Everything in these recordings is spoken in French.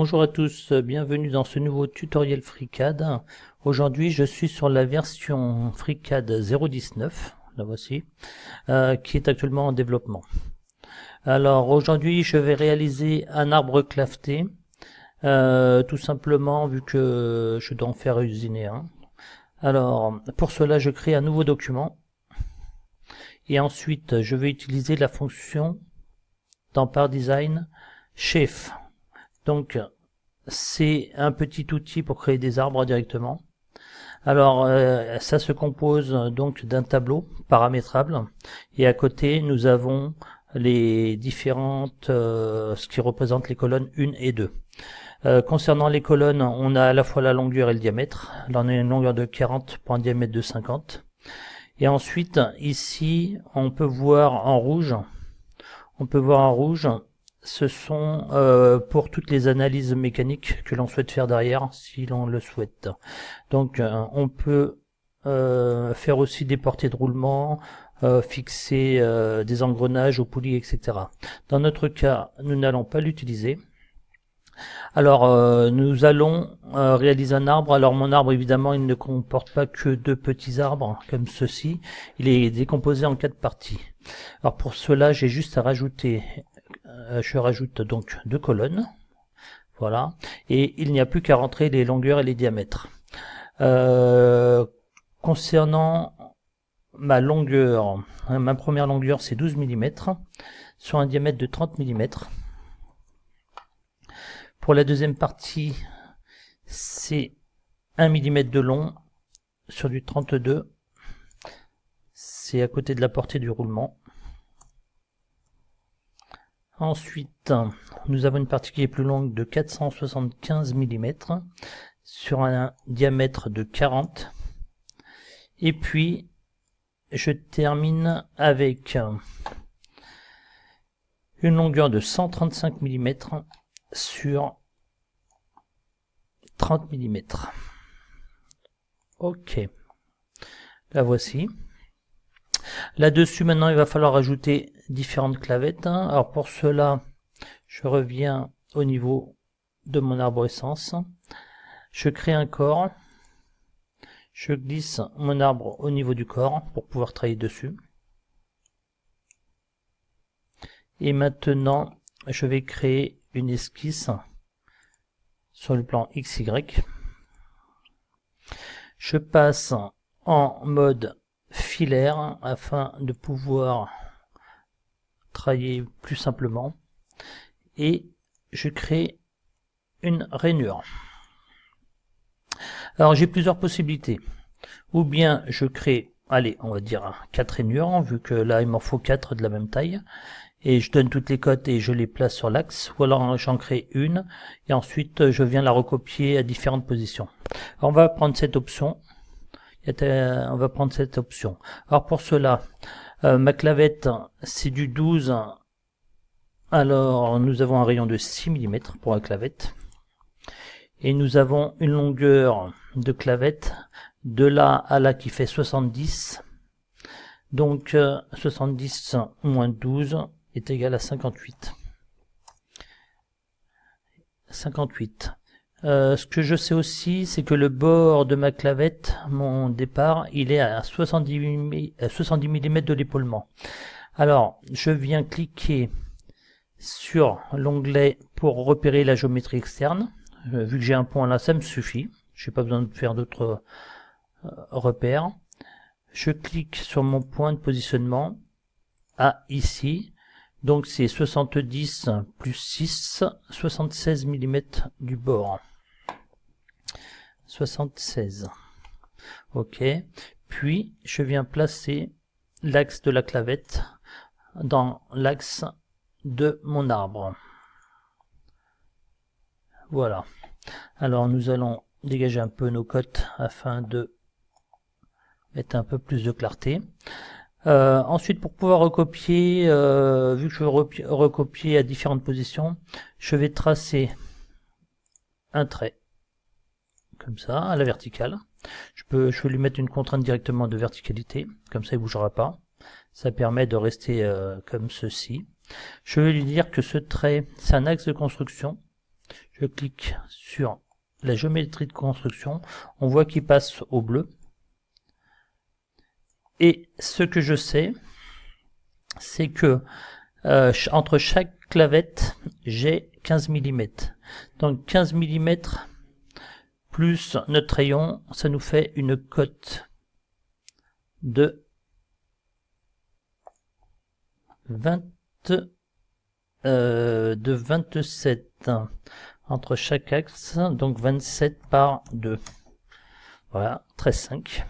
Bonjour à tous, bienvenue dans ce nouveau tutoriel FreeCAD. Aujourd'hui je suis sur la version FreeCAD 0.19, la voici, qui est actuellement en développement. Alors aujourd'hui je vais réaliser un arbre claveté, tout simplement vu que je dois en faire usiner un. Alors pour cela je crée un nouveau document et ensuite je vais utiliser la fonction dans PowerDesign Shape. Donc c'est un petit outil pour créer des arbres directement. Alors ça se compose donc d'un tableau paramétrable et à côté nous avons les différentes ce qui représente les colonnes 1 et 2. Concernant les colonnes, on a à la fois la longueur et le diamètre. Là on a une longueur de 40 pour un diamètre de 50. Et ensuite ici on peut voir en rouge. Ce sont pour toutes les analyses mécaniques que l'on souhaite faire derrière, si l'on le souhaite. Donc on peut faire aussi des portées de roulement, fixer des engrenages aux poulies, etc. Dans notre cas, nous n'allons pas l'utiliser. Alors nous allons réaliser un arbre. Alors mon arbre, évidemment, il ne comporte pas que deux petits arbres comme ceci. Il est décomposé en 4 parties. Alors pour cela, j'ai juste à rajouter, je rajoute donc 2 colonnes, voilà, et il n'y a plus qu'à rentrer les longueurs et les diamètres. Concernant ma longueur, ma première longueur c'est 12 mm sur un diamètre de 30 mm. Pour la deuxième partie, c'est 1 mm de long sur du 32. C'est à côté de la portée du roulement. Ensuite, nous avons une partie qui est plus longue de 475 mm sur un diamètre de 40. Et puis, je termine avec une longueur de 135 mm sur 30 mm. Ok, la voici. Là-dessus, maintenant, il va falloir ajouter différentes clavettes. Alors pour cela, je reviens au niveau de mon arborescence. Je crée un corps. Je glisse mon arbre au niveau du corps pour pouvoir travailler dessus. Et maintenant, je vais créer une esquisse sur le plan XY. Je passe en mode filaire afin de pouvoir travailler plus simplement et je crée une rainure. Alors j'ai plusieurs possibilités, ou bien je crée, allez on va dire 4 rainures vu que là il m'en faut 4 de la même taille et je donne toutes les cotes et je les place sur l'axe, ou alors j'en crée une et ensuite je viens la recopier à différentes positions. Alors, on va prendre cette option. Alors pour cela, ma clavette c'est du 12, alors nous avons un rayon de 6 mm pour la clavette. Et nous avons une longueur de clavette de là à là qui fait 70. Donc 70 moins 12 est égal à 58. 58. Ce que je sais aussi, c'est que le bord de ma clavette, mon départ, il est à 70 mm de l'épaulement. Alors, je viens cliquer sur l'onglet pour repérer la géométrie externe. Vu que j'ai un point là, ça me suffit. Je n'ai pas besoin de faire d'autres repères. Je clique sur mon point de positionnement à ici. Donc c'est 70 plus 6, 76 mm du bord. 76. Ok. Puis je viens placer l'axe de la clavette dans l'axe de mon arbre. Voilà. Alors nous allons dégager un peu nos cotes afin de mettre un peu plus de clarté. Ensuite, pour pouvoir recopier, vu que je veux recopier à différentes positions, je vais tracer un trait comme ça à la verticale. Je vais lui mettre une contrainte directement de verticalité, comme ça il ne bougera pas. Ça permet de rester comme ceci. Je vais lui dire que ce trait, c'est un axe de construction Je clique sur la géométrie de construction. On voit qu'il passe au bleu. Et ce que je sais, c'est que entre chaque clavette, j'ai 15 mm. Donc 15 mm plus notre rayon, ça nous fait une cote de 27 entre chaque axe, donc 27 par 2. Voilà, 13,5.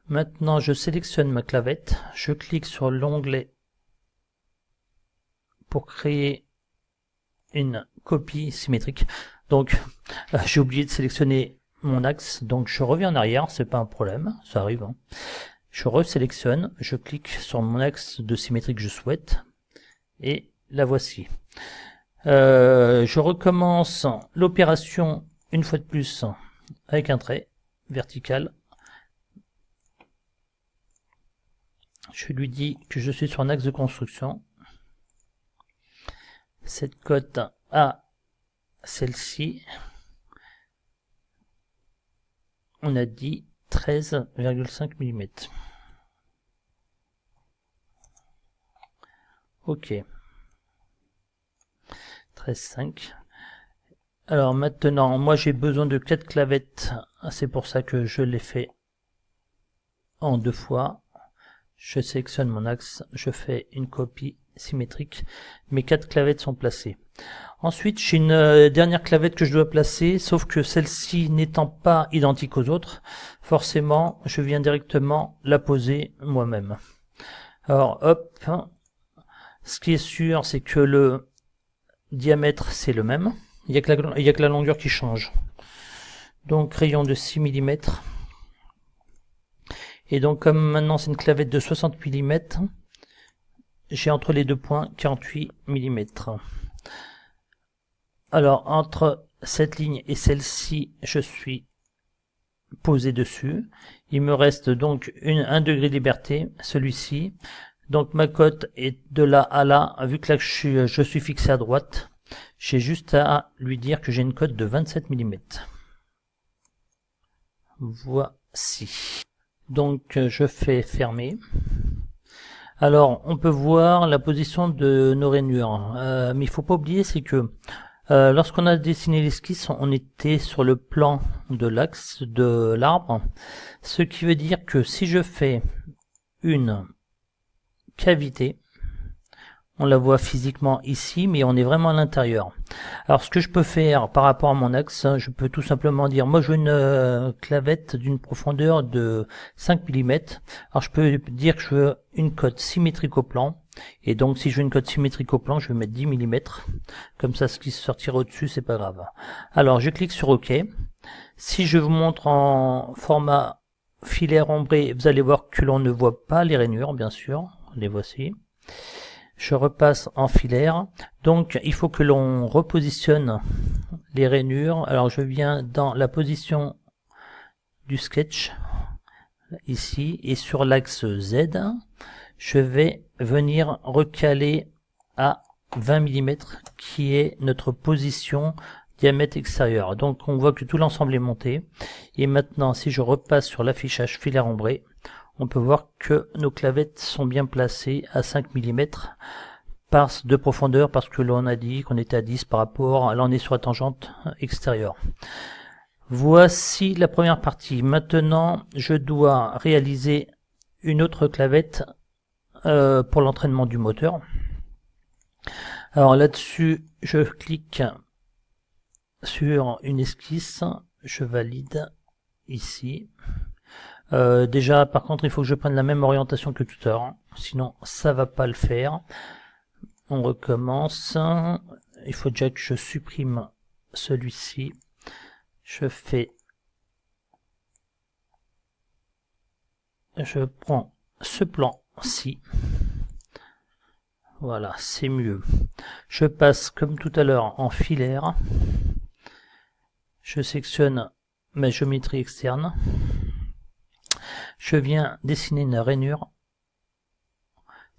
Maintenant, je sélectionne ma clavette, je clique sur l'onglet pour créer une copie symétrique. Donc, j'ai oublié de sélectionner mon axe, donc je reviens en arrière, c'est pas un problème, ça arrive. Hein. Je resélectionne, je clique sur mon axe de symétrie que je souhaite, et la voici. Je recommence l'opération une fois de plus avec un trait vertical. Je lui dis que je suis sur un axe de construction. Cette cote à celle-ci, on a dit 13,5 mm. Ok. 13,5. Alors maintenant, moi j'ai besoin de 4 clavettes. C'est pour ça que je l'ai fait en 2 fois. Je sélectionne mon axe, je fais une copie symétrique. Mes 4 clavettes sont placées. Ensuite, j'ai une dernière clavette que je dois placer, sauf que celle-ci n'étant pas identique aux autres, forcément, je viens directement la poser moi-même. Alors, hop, ce qui est sûr, c'est que le diamètre, c'est le même. Il n'y a que la longueur qui change. Donc, rayon de 6 mm. Et donc, comme maintenant, c'est une clavette de 60 mm, j'ai entre les deux points 48 mm. Alors, entre cette ligne et celle-ci, je suis posé dessus. Il me reste donc un degré de liberté, celui-ci. Donc, ma cote est de là à là. Vu que là, je suis fixé à droite, j'ai juste à lui dire que j'ai une cote de 27 mm. Voici. Donc, je fais fermer. Alors, on peut voir la position de nos rainures. Mais il faut pas oublier, c'est que lorsqu'on a dessiné l'esquisse, on était sur le plan de l'axe de l'arbre, ce qui veut dire que si je fais une cavité, on la voit physiquement ici, mais on est vraiment à l'intérieur. Alors ce que je peux faire par rapport à mon axe, je peux tout simplement dire, moi je veux une clavette d'une profondeur de 5 mm. Alors je peux dire que je veux une cote symétrique au plan. Et donc si je veux une cote symétrique au plan, je vais mettre 10 mm. Comme ça, ce qui sortira au-dessus, c'est pas grave. Alors je clique sur OK. Si je vous montre en format filaire ombré, vous allez voir que l'on ne voit pas les rainures, bien sûr. Les voici. Je repasse en filaire. Donc il faut que l'on repositionne les rainures. Alors je viens dans la position du sketch, ici, et sur l'axe Z, je vais venir recaler à 20 mm qui est notre position diamètre extérieur. Donc on voit que tout l'ensemble est monté. Et maintenant, si je repasse sur l'affichage filaire ombré, on peut voir que nos clavettes sont bien placées à 5 mm de profondeur, parce que l'on a dit qu'on était à 10 par rapport à, là on est sur la tangente extérieure. Voici la première partie. Maintenant, je dois réaliser une autre clavette pour l'entraînement du moteur. Alors là-dessus, je clique sur une esquisse, je valide ici. Déjà, par contre, il faut que je prenne la même orientation que tout à l'heure, sinon ça va pas le faire. On recommence. Il faut déjà que je supprime celui-ci. Je prends ce plan-ci. Voilà, c'est mieux. Je passe comme tout à l'heure en filaire. Je sélectionne ma géométrie externe. Je viens dessiner une rainure.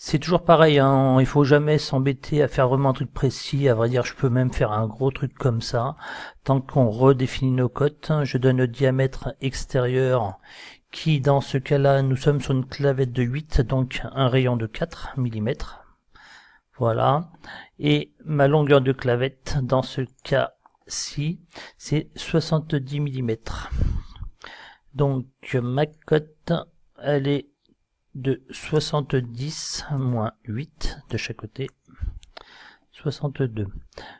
C'est toujours pareil, hein, il faut jamais s'embêter à faire vraiment un truc précis. À vrai dire, je peux même faire un gros truc comme ça. Tant qu'on redéfinit nos cotes, je donne le diamètre extérieur qui, dans ce cas-là, nous sommes sur une clavette de 8, donc un rayon de 4 mm. Voilà. Et ma longueur de clavette, dans ce cas-ci, c'est 70 mm. Donc ma cote, elle est de 70 moins 8 de chaque côté, 62.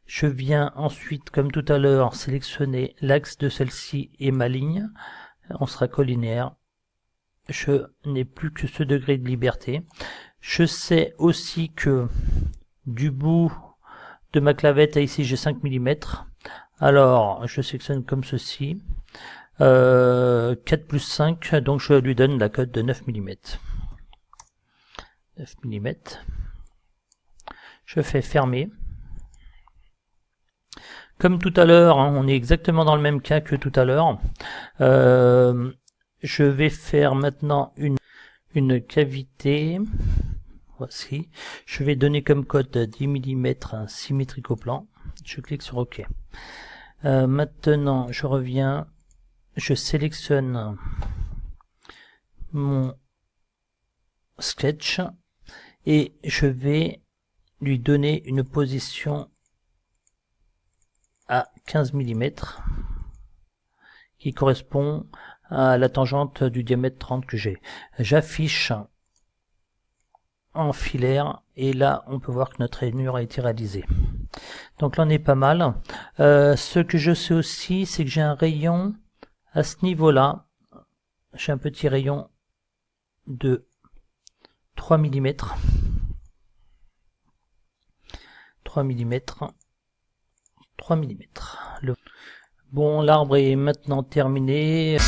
Je viens ensuite, comme tout à l'heure, sélectionner l'axe de celle-ci et ma ligne. On sera collinéaire. Je n'ai plus que ce degré de liberté. Je sais aussi que du bout de ma clavette à ici, j'ai 5 mm. Alors, je sélectionne comme ceci. 4 plus 5, donc je lui donne la cote de 9 mm. 9 mm. Je fais fermer. Comme tout à l'heure, hein, on est exactement dans le même cas que tout à l'heure. Je vais faire maintenant une cavité. Voici. Je vais donner comme cote 10 mm symétrique au plan. Je clique sur OK. Maintenant, je reviens. Je sélectionne mon sketch et je vais lui donner une position à 15 mm qui correspond à la tangente du diamètre 30 que j'ai. J'affiche en filaire et là on peut voir que notre rainure a été réalisée. Donc là on est pas mal. Ce que je sais aussi, c'est que j'ai un rayon à ce niveau-là. J'ai un petit rayon de 3 mm. 3 mm. 3 mm. Bon, l'arbre est maintenant terminé.